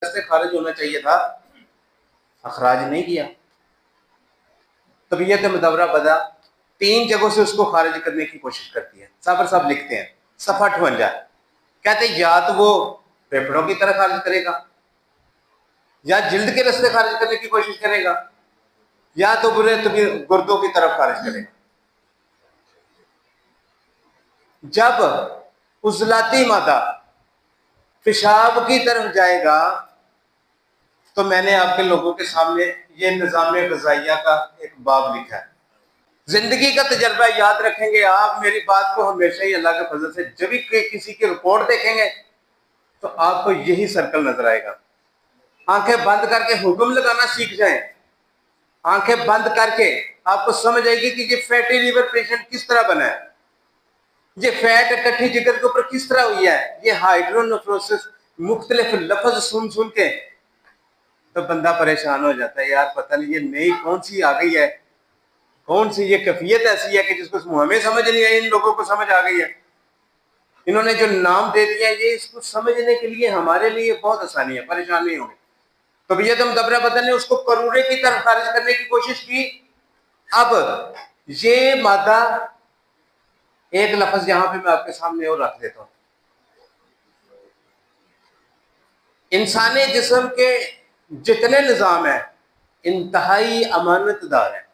से खारिज होना चाहिए था, अखराज नहीं किया। तबीयत मुदव्वरा बदा 3 जगहों से उसको खारिज करने की कोशिश करती है। साबर साहब लिखते हैं सफा 58, कहते हैं या तो वो फेफड़ों की तरह खारिज करेगा, या जिल्द के रस्ते खारिज करने की कोशिश करेगा, या तो बुरे गुर्दों की तरफ खारिज करेगा। जब उजलाती मादा पेशाब की तरफ जाएगा तो मैंने आपके लोगों के सामने ये निज़ाम ग़िज़ाइया का एक बाब लिखा है। जिंदगी का तजर्बा याद रखेंगे आप मेरी बात को, हमेशा ही अल्लाह के फजल से जब भी किसी की रिपोर्ट देखेंगे तो आपको यही सर्कल नजर आएगा। आंखें बंद करके हुक्म लगाना सीख जाएं। आंखें बंद करके आपको समझ आएगी कि ये फैटी लीवर पेशेंट किस तरह बना है, ये फैट इकट्ठी जिगर के ऊपर किस तरह हुई है, ये हाइड्रोनेफ्रोसिस मुख्तलिफ लफ्ज सुन सुन के तो बंदा परेशान हो जाता है। यार पता नहीं ये नई कौन सी आ गई है, कौन सी ये कैफियत ऐसी है कि जिसको हमें समझ नहीं आई, इन लोगों को समझ आ गई है। इन्होंने जो नाम दे दिया ये इसको समझने के लिए हमारे लिए बहुत आसानी है, परेशान नहीं होंगे। तबीयत मुदव्वरा बदन ने उसको करूरे की तरफ खारिज करने की कोशिश की। अब ये मादा, एक लफ्ज यहां पे मैं आपके सामने और रख देता हूं। इंसानी जिस्म के जितने निजाम है इंतहाई अमानतदार है,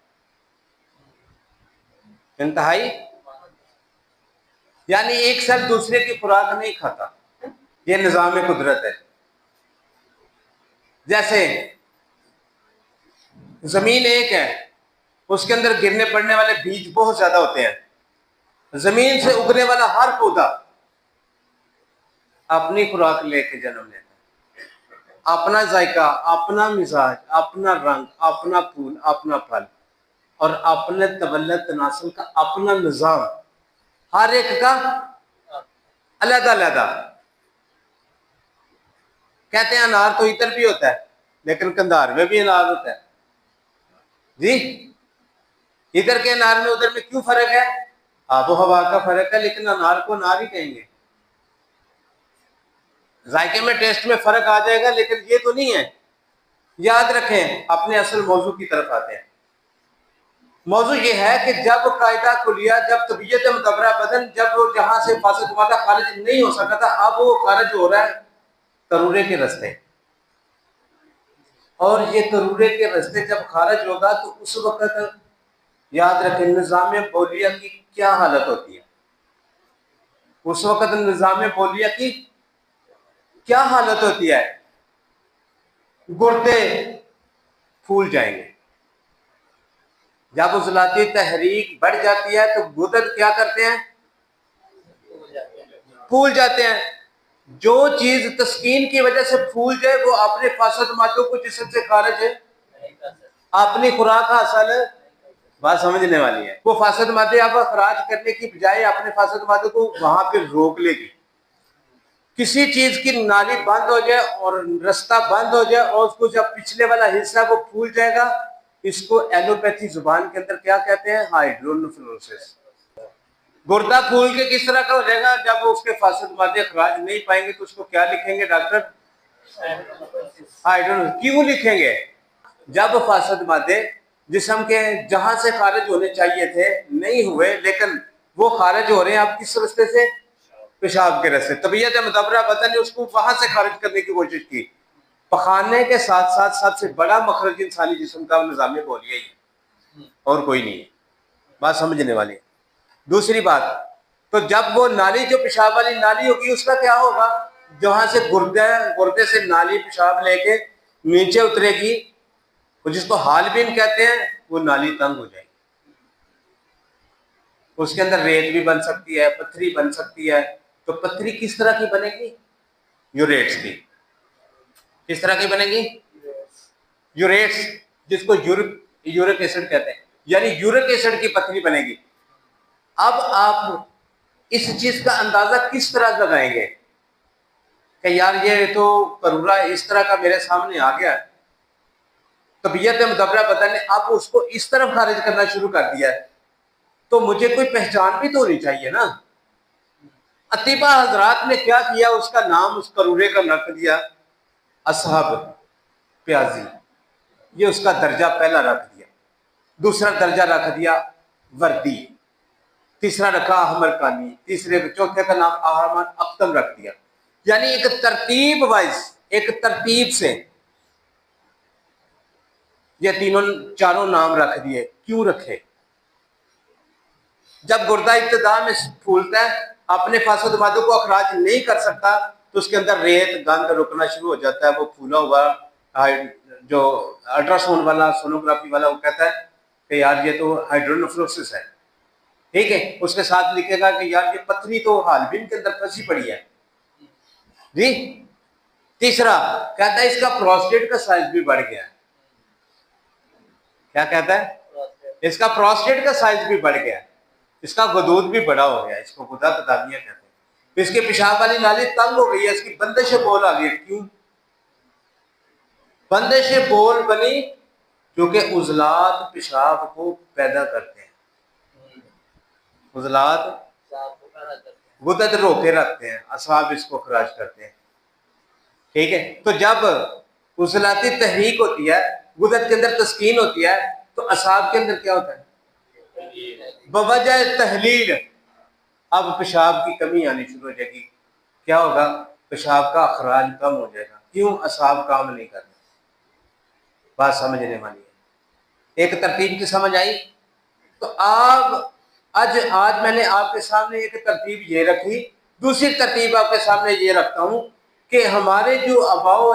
इंतहाई यानी एक सेल दूसरे की खुराक नहीं खाता, यह निजाम कुदरत है। जैसे जमीन एक है, उसके अंदर गिरने पड़ने वाले बीज बहुत ज्यादा होते हैं। जमीन से उगने वाला हर पौधा अपनी खुराक लेके जन्म लेता है, अपना जायका, अपना मिजाज, अपना रंग, अपना फूल, अपना फल और अपने तवल्लुद तनासुल का अपना निजाम, हर एक का अलग अलग। कहते हैं अनार तो इतर भी होता है लेकिन कंधार में भी अनार होता है जी। इधर के अनार में उधर में क्यों फर्क है? आबो हवा का फर्क है, लेकिन अनार को अनार ही कहेंगे। जायके में टेस्ट में फर्क आ जाएगा, लेकिन ये तो नहीं है। याद रखें, अपने असल मौजू की तरफ आते हैं। मौजू ये है कि जब कायदा कुलिया, जब तबीयत मुदव्वरा बदन, जब वो जहां से फासिद मादा खारिज नहीं हो सका था, अब वो खारिज हो रहा है तरूरे के रास्ते। और ये तरूरे के रास्ते जब खारिज होगा तो उस वक्त याद रखें निजाम बोलिया की क्या हालत होती है। उस वक्त निजाम बोलिया की क्या हालत होती है, गुर्दे फूल जाएंगे। जब उजलाती तहरीक बढ़ जाती है तो गुर्दे क्या करते हैं? फूल जाते हैं। जो चीज तस्कीन की वजह से फूल जाए वो अपने फासद मादों को जिस्म से खारिज है, अपनी खुराक हासिल बात समझने वाली है। वो फासद मादे अब अखराज करने की बजाय अपने फासद मादों को वहां पे रोक लेगी। किसी चीज की नाली बंद हो जाए और रास्ता बंद हो जाए और उसको जब पिछले वाला हिस्सा वो फूल जाएगा, इसको एलोपैथी जुबान के अंदर क्या कहते हैं? हाइड्रोनेफ्रोसिस। गुर्दा फूल के किस तरह का हो जाएगा? जब उसके फासद मादे अखराज नहीं पाएंगे तो उसको क्या लिखेंगे डॉक्टर? हाइड्रोनेफ्रोसिस। क्यों लिखेंगे? जब फासद मादे जिस्म के जहां से खारिज होने चाहिए थे नहीं हुए, लेकिन वो खारिज हो रहे हैं अब किस रास्ते से? पेशाब के रास्ते। तबीयत मुदव्वरा बदन ने उसको वहां से खारिज करने की कोशिश की। पखाने के साथ साथ सबसे बड़ा मखरज इंसानी जिस्म का निजाम बोलिया ही, और कोई नहीं है। बात समझने वाली। दूसरी बात, तो जब वो नाली, जो पेशाब वाली नाली होगी, उसका क्या होगा? जहां से गुर्दे से नाली पेशाब लेके नीचे उतरेगी, जिसको हालबीन कहते हैं, वो नाली तंग हो जाएगी। उसके अंदर रेत भी बन सकती है, पत्थरी बन सकती है। तो पत्थरी किस तरह की बनेगी? यूरेट्स की। किस तरह की बनेगी? यूरेट्स, जिसको यूरिक एसिड कहते हैं, यानी यूरिक एसिड की पत्थरी बनेगी। अब आप इस चीज का अंदाजा किस तरह लगाएंगे कि यार ये तो करूरा इस तरह का मेरे सामने आ गया। तबीयत मुदव्वरा बदन ने अब उसको इस तरफ खारिज करना शुरू कर दिया है, तो मुझे कोई पहचान भी तो होनी चाहिए ना। अतीबा हजरात ने क्या किया, उसका नाम उस करूरे का रख दिया असहाब प्याजी, ये उसका दर्जा पहला रख दिया। दूसरा दर्जा रख दिया वर्दी, तीसरा रखा अहमर कानी, चौथे का नाम अहमद अख्तम रख दिया। यानी एक तरतीब वाइज, एक तरतीब से ये तीनों चारों नाम रख दिए। क्यों रखे? जब गुर्दा इब्तिदा में फूलता है, अपने फासद मादों को अखराज नहीं कर सकता, तो उसके अंदर रेत गंद रुकना शुरू हो जाता है। वो फूला हुआ जो अल्ट्रासाउंड वाला, सोनोग्राफी वाला, वो कहता है कि यार ये तो हाइड्रोनेफ्रोसिस है, ठीक है। उसके साथ लिखेगा कि यार ये पथरी तो हालबीन के अंदर फंसी पड़ी है जी। तीसरा कहता है इसका प्रोस्टेट का साइज भी बढ़ गया है। क्या कहता है? इसका प्रोस्टेट का साइज भी बढ़ गया है, इसका गदूद भी बड़ा हो गया, इसको गुदा तदानिया कहते हैं। इसके पेशाब वाली नाली तंग हो गई है, इसकी बंदिश बोल आ गई। क्यों बंदिश बोल बनी? क्योंकि उजलात पेशाब को पैदा करते हैं, उजलात गुदत रोके रखते हैं, असाब इसको खराज करते हैं, ठीक है। तो जब उजलाती तहरीक होती है, गुदत के अंदर तस्कीन होती है, तो असाब के अंदर क्या होता है? बवजह तहलील अब पेशाब की कमी आनी शुरू हो जाएगी। क्या होगा? पेशाब का अखराज कम हो जाएगा। क्यों? असाब काम नहीं करते। बात समझने वाली है। एक तरतीब की समझ आई? तो आज मैंने आपके सामने एक तरतीब ये रखी। दूसरी तरतीब आपके सामने ये रखता हूं कि हमारे जो अबाव